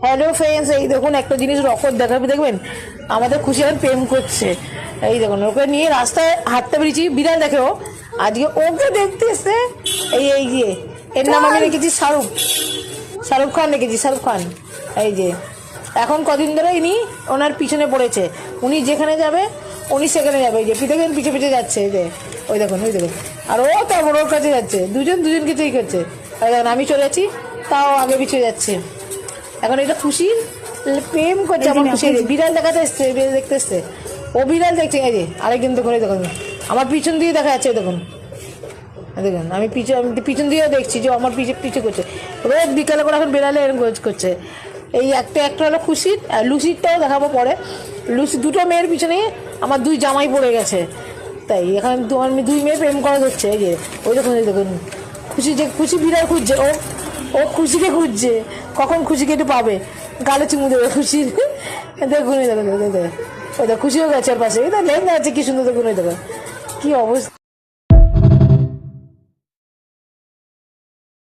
Hello friends, এই দেখুন একটা জিনিস রকম দেখাবে, দেখবেন আমাদের খুশি আর প্রেম করছে। এই দেখুন ওকে নিয়ে রাস্তায় হাঁটতে বেরিয়েছি, বিড়াল দেখে ও আজকে ওকে দেখতে এসছে। এই যে এর নাম আমি রেখেছি শাহরুখ খান রেখেছি, শাহরুখ খান। এই যে এখন কদিন ধরে ইনি ওনার পিছনে পড়েছে, উনি যেখানে যাবে উনি সেখানে যাবে। এই যে দেখেন পিছে পিছে যাচ্ছে, এই যে ওই দেখুন আর ও তারপর ওর কাছে যাচ্ছে, দুজনকে ঠিক করছে। এই দেখুন আমি চলে যাচ্ছি, তাও আগে পিছিয়ে যাচ্ছে। এখন এটা খুশির প্রেম করছে আমার খুশি। বিড়াল দেখাতে এসছে, বিড়াল দেখতে এসছে, ও বিড়াল দেখছে। এই যে আরেকজন দেখুন, এই দেখুন আমার পিছন দিয়ে দেখা যাচ্ছে, দেখুন দেখুন আমি পিছন দিয়েও দেখছি যে আমার পিছু করছে। রোজ বিকালে করে এখন বেড়ালে এরকম করছে। এই একটা হলো খুশির, লুসিরটাও দেখাবো পরে। লুসি দুটো মেয়ের পিছনে আমার দুই জামাই পড়ে গেছে, তাই এখন দুই মেয়ে প্রেম করা হচ্ছে। এই যে ওই দেখুন খুশি বিড়াল খুঁজছে, ও খুশিকে খুঁজছে, কখন খুশিকে একটু পাবে, গালে চুমু দেবে খুশির। দেখুন ওই দেখো খুশিও গেছে ওর পাশে, এটা লেখা আছে কি সুন্দর, দেখুন ওই দেখো কি অবস্থা।